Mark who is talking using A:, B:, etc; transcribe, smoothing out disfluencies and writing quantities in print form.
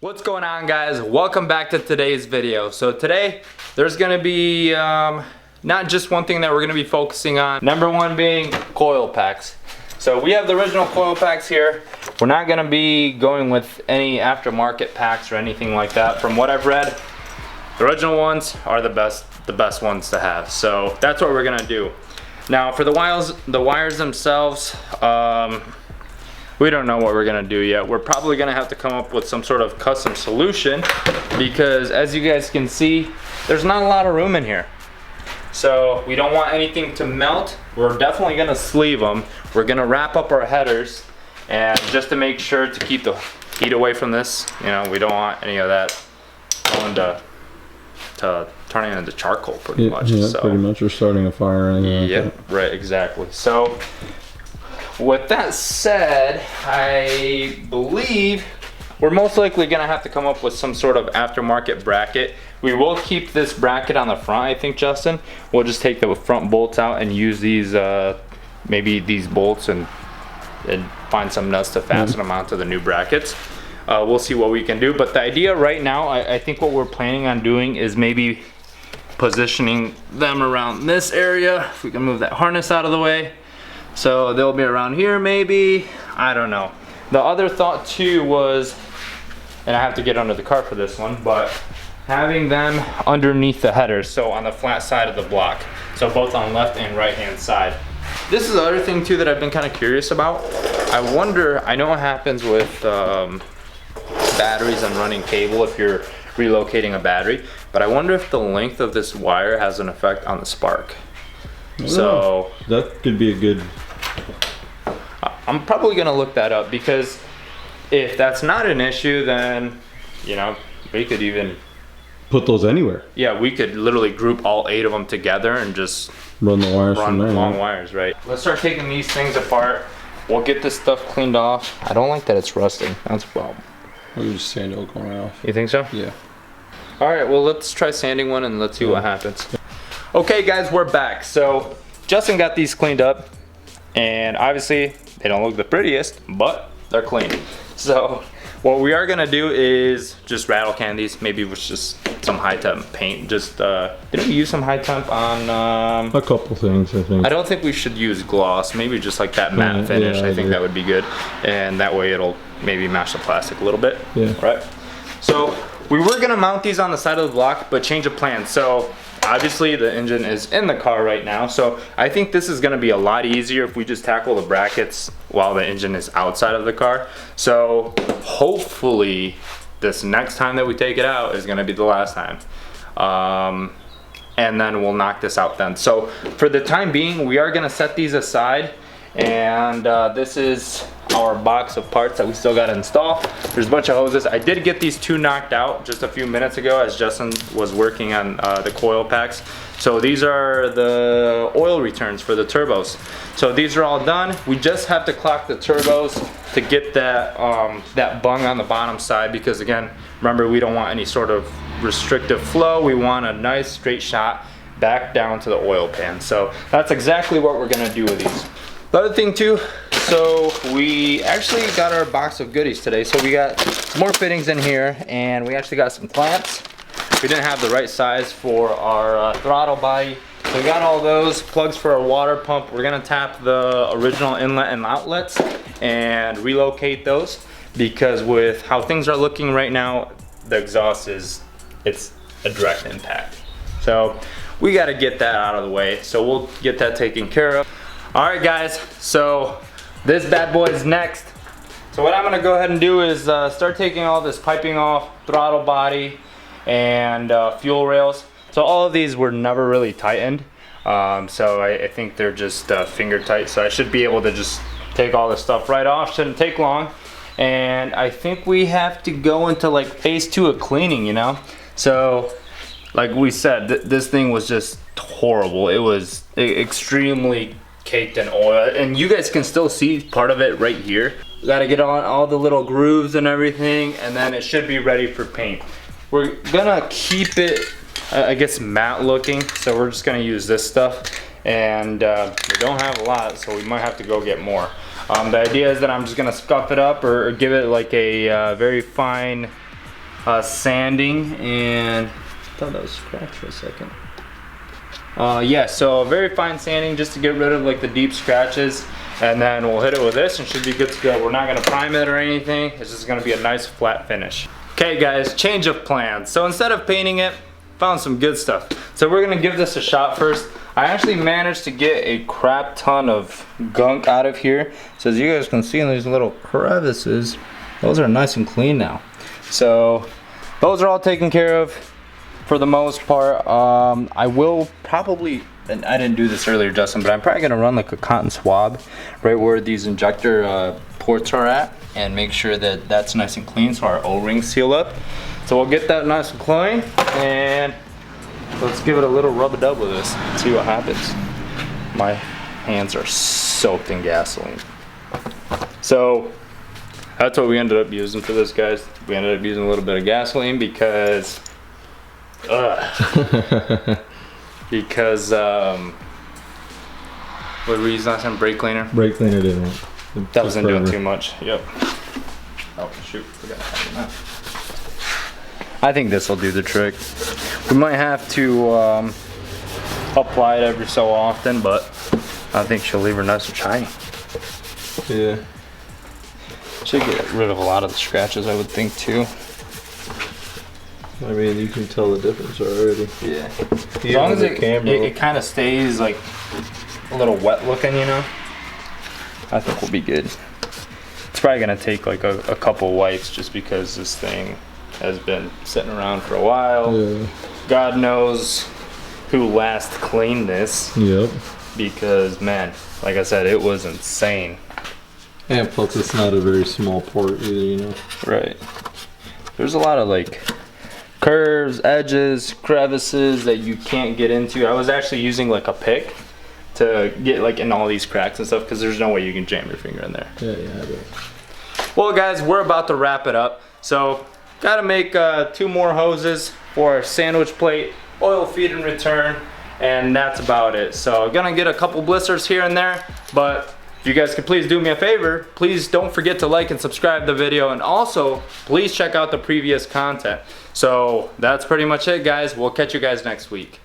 A: What's going on, guys? Welcome back to today's video. So today there's gonna be not just one thing that we're gonna be focusing on. Number one being coil packs. So we have the original coil packs here. We're not gonna be going with any aftermarket packs or anything like that. From what I've read, the original ones are the best ones to have. So that's what we're gonna do. Now for the wires themselves, we don't know what we're gonna do yet. We're probably gonna have to come up with some sort of custom solution because as you guys can see, there's not a lot of room in here. So we don't want anything to melt. We're definitely gonna sleeve them. We're gonna wrap up our headers, and just to make sure to keep the heat away from this, you know, we don't want any of that going to turning into charcoal pretty much.
B: Yeah,
A: so,
B: pretty much, or starting a fire or anything like
A: yep,
B: that.
A: right, exactly. So with that said, I believe we're most likely gonna have to come up with some sort of aftermarket bracket. We will keep this bracket on the front, I think, Justin. We'll just take the front bolts out and use these, maybe these bolts and find some nuts to fasten them onto the new brackets. We'll see what we can do. But the idea right now, I think what we're planning on doing is maybe positioning them around this area. If we can move that harness out of the way. So they'll be around here maybe, I don't know. The other thought too was, and I have to get under the car for this one, but having them underneath the headers, so on the flat side of the block. So both on left and right hand side. This is the other thing too that I've been kind of curious about. I wonder, I know what happens with batteries and running cable if you're relocating a battery, but I wonder if the length of this wire has an effect on the spark. So
B: that could be a good.
A: I'm probably gonna look that up, because if that's not an issue, then you know, we could even
B: Put those anywhere.
A: Yeah, we could literally group all 8 of them together and just
B: Run the wires from there.
A: long wires, right? Let's start taking these things apart. We'll get this stuff cleaned off. I don't like that it's rusting. That's a problem.
B: We'll just sand it going right off.
A: You think so?
B: Yeah.
A: All right, well, let's try sanding one and let's see what happens. Okay, guys, we're back. So Justin got these cleaned up, and obviously they don't look the prettiest, but they're clean. So what we are gonna do is just rattle can these, maybe with just some high temp paint. Just didn't we use some high temp on
B: A couple things, I think.
A: I don't think we should use gloss, maybe just like that matte finish.
B: Yeah,
A: I think
B: yeah.
A: that would be good, and that way it'll maybe match the plastic a little bit.
B: Yeah.
A: Right. So we were gonna mount these on the side of the block, but change of plans. So obviously the engine is in the car right now, so I think this is gonna be a lot easier if we just tackle the brackets while the engine is outside of the car. So hopefully this next time that we take it out is gonna be the last time. And then we'll knock this out then. So for the time being, we are gonna set these aside, and this is our box of parts that we still got to install. There's a bunch of hoses. I did get these 2 knocked out just a few minutes ago as Justin was working on the coil packs. So these are the oil returns for the turbos. So these are all done. We just have to clock the turbos to get that that bung on the bottom side, because again, remember, we don't want any sort of restrictive flow. We want a nice straight shot back down to the oil pan. So that's exactly what we're gonna do with these. The other thing too, so we actually got our box of goodies today. So we got more fittings in here, and we actually got some clamps. We didn't have the right size for our throttle body. So we got all those plugs for our water pump. We're gonna tap the original inlet and outlets and relocate those, because with how things are looking right now, the exhaust it's a direct impact. So we gotta get that out of the way. So we'll get that taken care of. All right, guys, so this bad boy is next. So what I'm gonna go ahead and do is start taking all this piping off, throttle body, and fuel rails. So all of these were never really tightened. So I think they're just finger tight. So I should be able to just take all this stuff right off. Shouldn't take long. And I think we have to go into like phase 2 of cleaning, you know? So like we said, this thing was just horrible. It was extremely caked in oil, and you guys can still see part of it right here. We gotta get on all the little grooves and everything, and then it should be ready for paint. We're gonna keep it, I guess, matte looking, so we're just gonna use this stuff, and we don't have a lot, so we might have to go get more. The idea is that I'm just gonna scuff it up or give it like a very fine sanding, and I thought that was scratched for a second. Yeah, so very fine sanding just to get rid of like the deep scratches, and then we'll hit it with this and should be good to go. We're not gonna prime it or anything. It's just gonna be a nice flat finish. Okay guys, change of plans. So instead of painting it, found some good stuff. So we're gonna give this a shot first. I actually managed to get a crap ton of gunk out of here. So as you guys can see in these little crevices, those are nice and clean now. So those are all taken care of for the most part. I will probably, and I didn't do this earlier, Justin, but I'm probably gonna run like a cotton swab right where these injector ports are at, and make sure that that's nice and clean so our O-rings seal up. So we'll get that nice and clean, and let's give it a little rub-a-dub with this and see what happens. My hands are soaked in gasoline. So that's what we ended up using for this, guys. We ended up using a little bit of gasoline because what were we using last time? Brake cleaner?
B: Brake cleaner didn't work.
A: That wasn't doing too much. Yep. Oh shoot, forgot to have that. I think this will do the trick. We might have to apply it every so often, but I think she'll leave her nice and shiny.
B: Yeah.
A: Should get rid of a lot of the scratches, I would think too.
B: I mean, you can tell the difference already.
A: Yeah. As long as it kind of stays like a little wet looking, you know, I think we'll be good. It's probably gonna take like a couple wipes just because this thing has been sitting around for a while.
B: Yeah.
A: God knows who last cleaned this.
B: Yep.
A: Because man, like I said, it was insane.
B: And plus it's not a very small port either, you know.
A: Right. There's a lot of like curves, edges, crevices that you can't get into. I was actually using like a pick to get like in all these cracks and stuff because there's no way you can jam your finger in there.
B: Yeah, yeah, yeah.
A: Well guys, we're about to wrap it up. So gotta make 2 more hoses for our sandwich plate, oil feed and return, and that's about it. So gonna get a couple blisters here and there, but if you guys could please do me a favor, please don't forget to like and subscribe the video, and also please check out the previous content. So that's pretty much it guys. We'll catch you guys next week.